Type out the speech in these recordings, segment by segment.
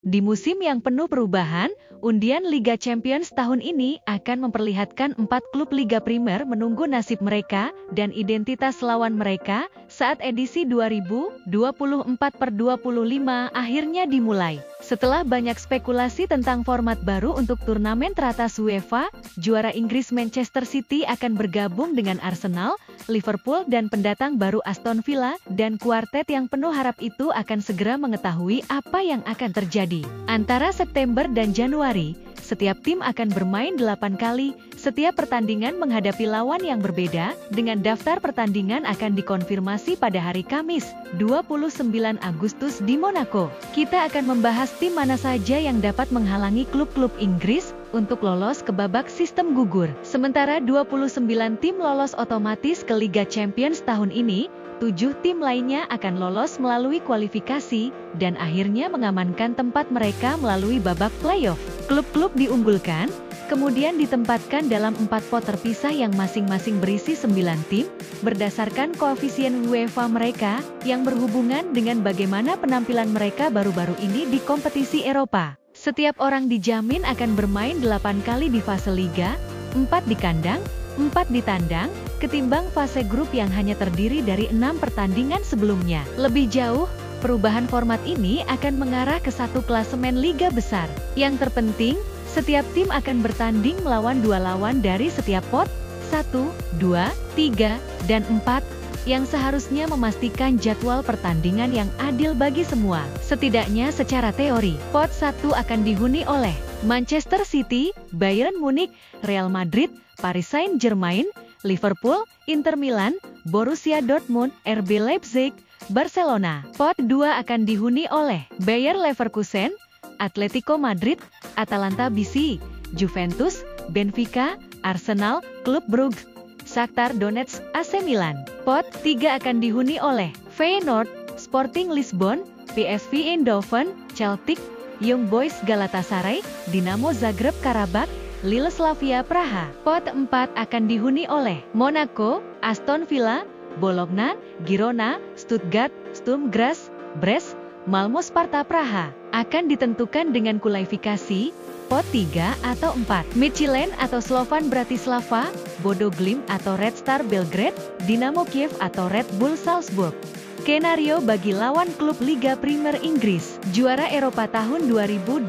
Di musim yang penuh perubahan, undian Liga Champions tahun ini akan memperlihatkan 4 klub Liga Primer menunggu nasib mereka dan identitas lawan mereka saat edisi 2024/25 akhirnya dimulai. Setelah banyak spekulasi tentang format baru untuk turnamen teratas UEFA, juara Inggris Manchester City akan bergabung dengan Arsenal, Liverpool dan pendatang baru Aston Villa, dan kuartet yang penuh harap itu akan segera mengetahui apa yang akan terjadi. Antara September dan Januari, setiap tim akan bermain 8 kali, setiap pertandingan menghadapi lawan yang berbeda, dengan daftar pertandingan akan dikonfirmasi pada hari Kamis, 29 Agustus di Monaco. Kita akan membahas tim mana saja yang dapat menghalangi klub-klub Inggris untuk lolos ke babak sistem gugur. Sementara 29 tim lolos otomatis ke Liga Champions tahun ini, 7 tim lainnya akan lolos melalui kualifikasi, dan akhirnya mengamankan tempat mereka melalui babak playoff. Klub-klub diunggulkan, kemudian ditempatkan dalam 4 pot terpisah yang masing-masing berisi 9 tim, berdasarkan koefisien UEFA mereka, yang berhubungan dengan bagaimana penampilan mereka baru-baru ini di kompetisi Eropa. Setiap orang dijamin akan bermain 8 kali di fase Liga, 4 di kandang, 4 di tandang, ketimbang fase grup yang hanya terdiri dari 6 pertandingan sebelumnya. Lebih jauh, perubahan format ini akan mengarah ke satu klasemen liga besar. Yang terpenting, setiap tim akan bertanding melawan 2 lawan dari setiap pot, 1, 2, 3, dan 4, yang seharusnya memastikan jadwal pertandingan yang adil bagi semua. Setidaknya secara teori, pot 1 akan dihuni oleh Manchester City, Bayern Munich, Real Madrid, Paris Saint-Germain, Liverpool, Inter Milan, Borussia Dortmund, RB Leipzig, Barcelona. Pot 2 akan dihuni oleh Bayer Leverkusen, Atletico Madrid, Atalanta BC, Juventus, Benfica, Arsenal, Klub Brugge, Shakhtar Donetsk, AC Milan. Pot 3 akan dihuni oleh Feyenoord, Sporting Lisbon, PSV Eindhoven, Celtic, Young Boys Galatasaray, Dinamo Zagreb Karabakh, Lille Slavia Praha. Pot 4 akan dihuni oleh Monaco, Aston Villa, Bologna, Girona, Stuttgart, Sturm Graz, Brest, Malmo Sparta Praha. Akan ditentukan dengan kualifikasi, pot 3 atau 4. Midtjylland atau Slovan Bratislava, Bodo Glimt atau Red Star Belgrade, Dinamo Kiev atau Red Bull Salzburg. Skenario bagi lawan klub Liga Primer Inggris. Juara Eropa tahun 2023,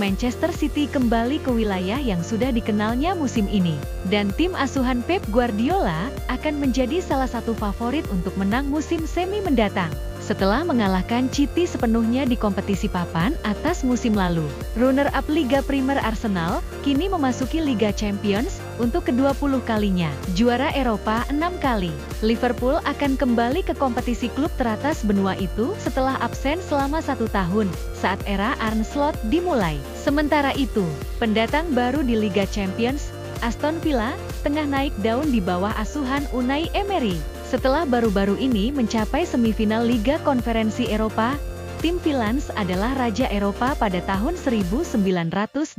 Manchester City kembali ke wilayah yang sudah dikenalnya musim ini. Dan tim asuhan Pep Guardiola akan menjadi salah satu favorit untuk menang musim semi mendatang. Setelah mengalahkan City sepenuhnya di kompetisi papan atas musim lalu, runner-up Liga Primer Arsenal kini memasuki Liga Champions untuk ke-20 kalinya. Juara Eropa 6 kali. Liverpool akan kembali ke kompetisi klub teratas benua itu setelah absen selama 1 tahun saat era Arne Slot dimulai. Sementara itu, pendatang baru di Liga Champions, Aston Villa, tengah naik daun di bawah asuhan Unai Emery. Setelah baru-baru ini mencapai semifinal Liga Konferensi Eropa, tim Villans adalah raja Eropa pada tahun 1982.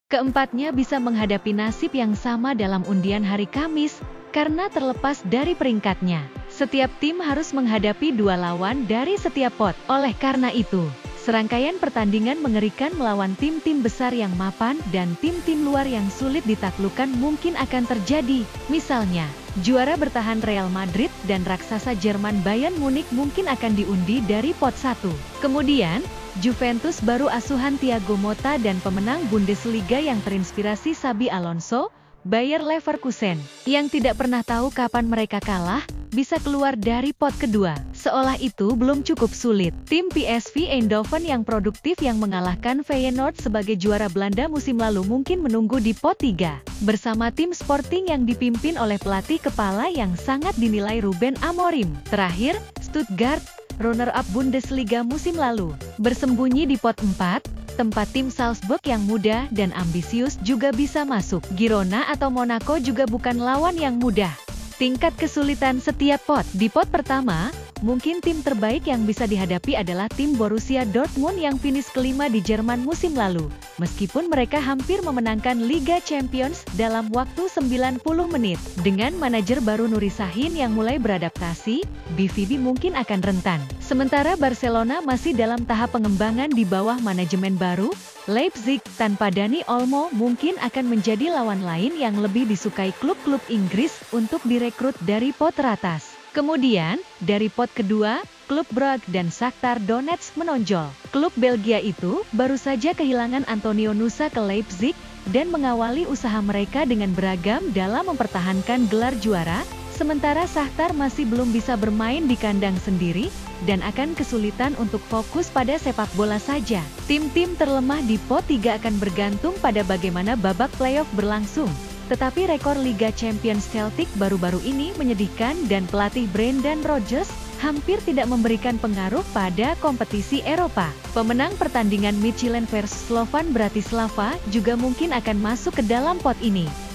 Keempatnya bisa menghadapi nasib yang sama dalam undian hari Kamis, karena terlepas dari peringkatnya. Setiap tim harus menghadapi 2 lawan dari setiap pot. Oleh karena itu, serangkaian pertandingan mengerikan melawan tim-tim besar yang mapan dan tim-tim luar yang sulit ditaklukkan mungkin akan terjadi. Misalnya, juara bertahan Real Madrid dan raksasa Jerman Bayern Munich mungkin akan diundi dari pot 1. Kemudian, Juventus baru asuhan Thiago Motta dan pemenang Bundesliga yang terinspirasi Xabi Alonso, Bayer Leverkusen, yang tidak pernah tahu kapan mereka kalah, bisa keluar dari pot kedua. Seolah itu belum cukup sulit. Tim PSV Eindhoven yang produktif yang mengalahkan Feyenoord sebagai juara Belanda musim lalu mungkin menunggu di pot 3. Bersama tim Sporting yang dipimpin oleh pelatih kepala yang sangat dinilai Ruben Amorim. Terakhir, Stuttgart, runner-up Bundesliga musim lalu, bersembunyi di pot 4. Tempat tim Salzburg yang muda dan ambisius juga bisa masuk. Girona atau Monaco juga bukan lawan yang mudah. Tingkat kesulitan setiap pot. Di pot pertama, mungkin tim terbaik yang bisa dihadapi adalah tim Borussia Dortmund yang finish kelima di Jerman musim lalu. Meskipun mereka hampir memenangkan Liga Champions dalam waktu 90 menit. Dengan manajer baru Nuri Sahin yang mulai beradaptasi, BVB mungkin akan rentan. Sementara Barcelona masih dalam tahap pengembangan di bawah manajemen baru, Leipzig tanpa Dani Olmo mungkin akan menjadi lawan lain yang lebih disukai klub-klub Inggris untuk direkrut dari pot teratas. Kemudian, dari pot kedua, klub Brugge dan Shakhtar Donetsk menonjol. Klub Belgia itu baru saja kehilangan Antonio Nusa ke Leipzig dan mengawali usaha mereka dengan beragam dalam mempertahankan gelar juara, sementara Shakhtar masih belum bisa bermain di kandang sendiri dan akan kesulitan untuk fokus pada sepak bola saja. Tim-tim terlemah di pot 3 akan bergantung pada bagaimana babak playoff berlangsung. Tetapi rekor Liga Champions Celtic baru-baru ini menyedihkan dan pelatih Brendan Rodgers hampir tidak memberikan pengaruh pada kompetisi Eropa. Pemenang pertandingan Midtjylland versus Slovan Bratislava juga mungkin akan masuk ke dalam pot ini.